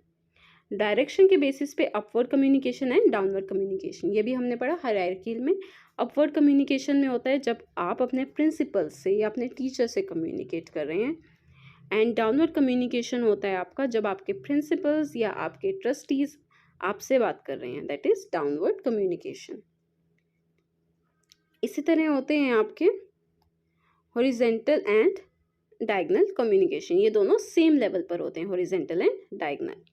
Direction के बेसिस पे upward communication and downward communication, ये भी हमने पढ़ा हायरार्की में। अपवर्ड कम्युनिकेशन में होता है जब आप अपने प्रिंसिपल से या अपने टीचर से कम्युनिकेट कर रहे हैं, एंड डाउनवर्ड कम्युनिकेशन होता है आपका जब आपके प्रिंसिपल्स या आपके ट्रस्टीज आपसे बात कर रहे हैं, दैट इज डाउनवर्ड कम्युनिकेशन। इसी तरह होते हैं आपके हॉरिजेंटल एंड डायगोनल कम्युनिकेशन, ये दोनों सेम लेवल पर होते हैं, horizontal and diagonal.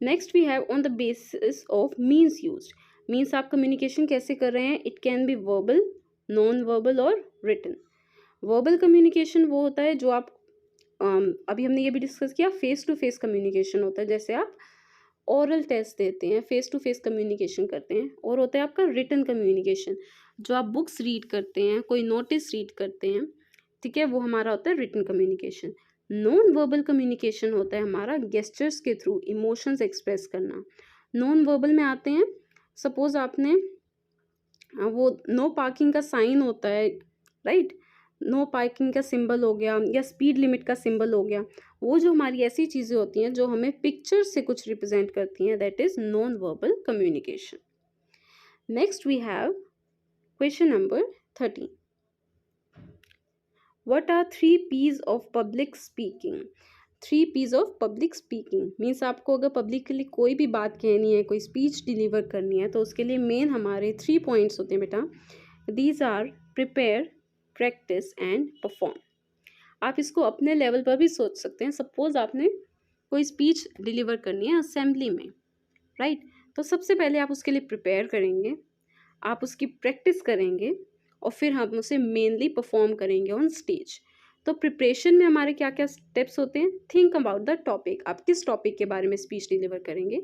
Next we have on the basis of means used, means आप कम्युनिकेशन कैसे कर रहे हैं, it can be verbal, non verbal और रिटन। वर्बल कम्युनिकेशन वो होता है जो आप अभी हमने ये भी डिस्कस किया, फेस टू फेस कम्युनिकेशन होता है, जैसे आप ओरल टेस्ट देते हैं, फेस टू फेस कम्युनिकेशन करते हैं। और होता है आपका रिटन कम्युनिकेशन, जो आप बुक्स रीड करते हैं, कोई नोटिस रीड करते हैं, ठीक है, वो हमारा होता है written communication. Non verbal communication होता है हमारा गेस्चर्स के थ्रू इमोशंस एक्सप्रेस करना। नॉन वर्बल में आते हैं, सपोज आपने वो नो पार्किंग का साइन होता है, राइट, नो पार्किंग का सिंबल हो गया या स्पीड लिमिट का सिंबल हो गया, वो जो हमारी ऐसी चीज़ें होती हैं जो हमें पिक्चर से कुछ रिप्रेजेंट करती हैं, that is non verbal communication. Next we have question number 13, what are 3 P's of public speaking. 3 P's of public speaking means आपको अगर पब्लिक के लिए कोई भी बात कहनी है, कोई स्पीच डिलीवर करनी है, तो उसके लिए मेन हमारे 3 पॉइंट्स होते हैं बेटा। These are prepare, practice and perform. आप इसको अपने लेवल पर भी सोच सकते हैं। सपोज आपने कोई स्पीच डिलीवर करनी है असेंबली में, राइट, तो सबसे पहले आप उसके लिए प्रिपेयर करेंगे, आप उसकी प्रैक्टिस करेंगे और फिर हम उसे मेनली परफॉर्म करेंगे ऑन स्टेज। तो प्रिपरेशन में हमारे क्या क्या स्टेप्स होते हैं, थिंक अबाउट द टॉपिक, आप किस टॉपिक के बारे में स्पीच डिलीवर करेंगे।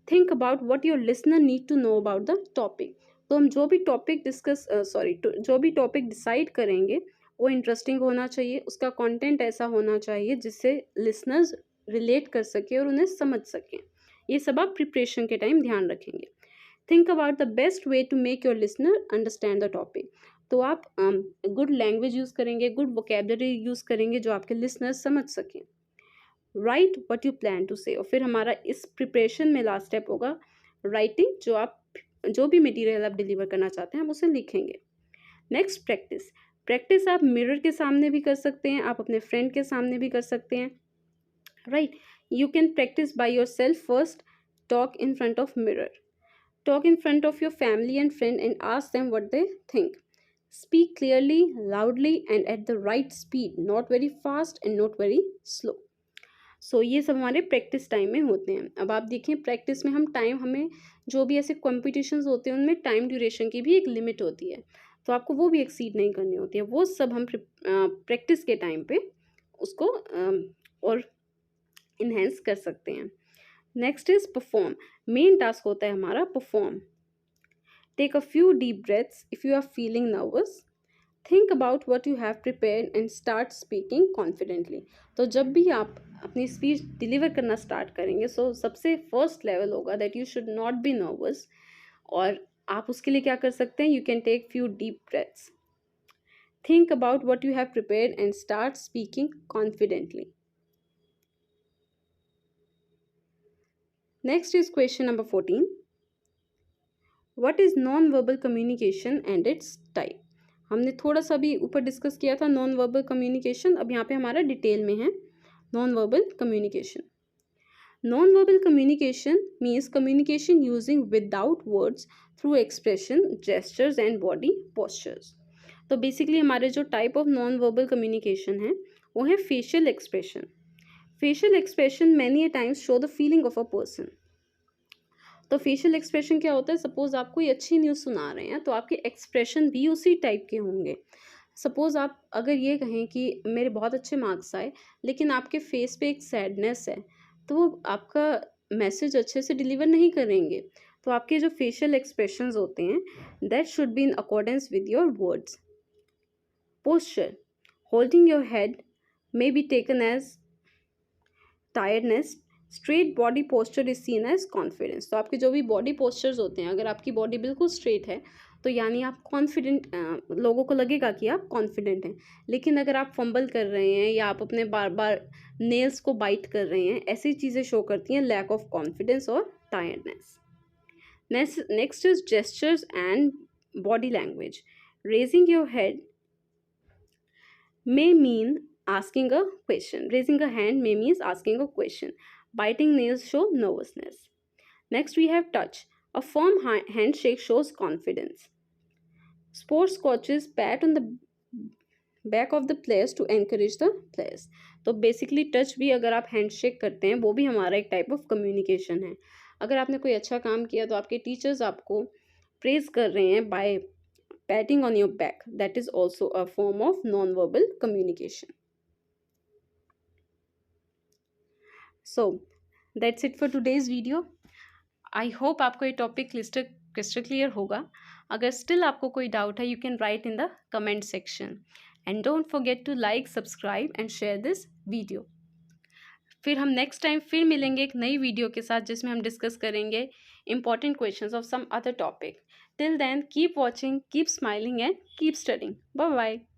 Think about what your listener need to know about the topic, तो हम जो भी टॉपिक जो भी टॉपिक डिसाइड करेंगे वो इंटरेस्टिंग होना चाहिए, उसका कंटेंट ऐसा होना चाहिए जिससे लिसनर्स रिलेट कर सके और उन्हें समझ सकें। ये सब आप प्रिपरेशन के टाइम ध्यान रखेंगे। Think about the best way to make your listener understand the topic, तो आप गुड लैंग्वेज यूज़ करेंगे, गुड वोकेबलरी यूज़ करेंगे जो आपके लिसनर्स समझ सकें। Write what you plan to say, और फिर हमारा इस प्रिपरेशन में लास्ट स्टेप होगा राइटिंग, जो भी मटेरियल आप डिलीवर करना चाहते हैं आप उसे लिखेंगे। नेक्स्ट प्रैक्टिस, प्रैक्टिस आप मिरर के सामने भी कर सकते हैं, आप अपने फ्रेंड के सामने भी कर सकते हैं, right. You can practice by your self first, talk in front of mirror, talk in front of your family and friend and ask them what they think. Speak clearly, loudly and at the right speed, not very fast and not very slow. So ये सब हमारे practice time में होते हैं। अब आप देखें practice में हमें जो भी ऐसे कॉम्पिटिशन्स होते हैं उनमें टाइम ड्यूरेशन की भी एक लिमिट होती है, तो आपको वो भी एक्सीड नहीं करनी होती है, वो सब हम प्रैक्टिस के टाइम पे उसको और इन्हेंस कर सकते हैं। Next is perform, main task होता है हमारा perform. Take a few deep breaths if you are feeling nervous, think about what you have prepared and start speaking confidently. तो जब भी आप अपनी स्पीच डिलीवर करना स्टार्ट करेंगे, सो सबसे फर्स्ट लेवल होगा that you should not be nervous, और आप उसके लिए क्या कर सकते हैं, you can take few deep breaths, think about what you have prepared and start speaking confidently. Next is question number 14. What is non-verbal communication and its type? हमने थोड़ा सा भी ऊपर डिस्कस किया था नॉन वर्बल कम्युनिकेशन, अब यहाँ पे हमारा डिटेल में है non verbal communication. Non verbal communication means communication using without words through expression, gestures and body postures. तो बेसिकली हमारे जो type of non verbal communication है वो है facial expression. Facial expression many a times show the feeling of a person. तो facial expression क्या होता है, सपोज आप कोई अच्छी न्यूज़ सुना रहे हैं तो आपके एक्सप्रेशन भी उसी टाइप के होंगे। सपोज आप अगर ये कहें कि मेरे बहुत अच्छे मार्क्स आए लेकिन आपके फेस पे एक सैडनेस है, तो वो आपका मैसेज अच्छे से डिलीवर नहीं करेंगे। तो आपके जो फेशियल एक्सप्रेशंस होते हैं that should be in accordance with your words. Posture, holding your head may be taken as tiredness, straight body posture is seen as confidence. तो आपके जो भी बॉडी पोस्चर्स होते हैं, अगर आपकी बॉडी बिल्कुल स्ट्रेट है तो यानी आप कॉन्फिडेंट, लोगों को लगेगा कि आप कॉन्फिडेंट हैं। लेकिन अगर आप फंबल कर रहे हैं या आप अपने बार बार नेल्स को बाइट कर रहे हैं, ऐसी चीज़ें शो करती हैं लैक ऑफ कॉन्फिडेंस और tiredness. Next is gestures and body language. Raising your head may mean asking a question. Raising a hand may mean asking a question. Biting nails show nervousness. Next we have touch. A firm handshake shows confidence. Sports coaches pat on the back of the players to encourage the players. तो basically touch भी अगर आप handshake करते हैं वो भी हमारा एक टाइप ऑफ कम्युनिकेशन है। अगर आपने कोई अच्छा काम किया तो आपके टीचर्स आपको प्रेज कर रहे हैं bye patting on your back. That is also a form of non-verbal communication. So that's it for today's video. I hope आपको ये टॉपिक क्रिस्टल क्लियर होगा। अगर स्टिल आपको कोई डाउट है, you can write in the comment section and don't forget to like, subscribe and share this video. फिर हम next time फिर मिलेंगे एक नई वीडियो के साथ जिसमें हम डिस्कस करेंगे important questions of some other topic. Till then, keep watching, keep smiling and keep studying. Bye bye.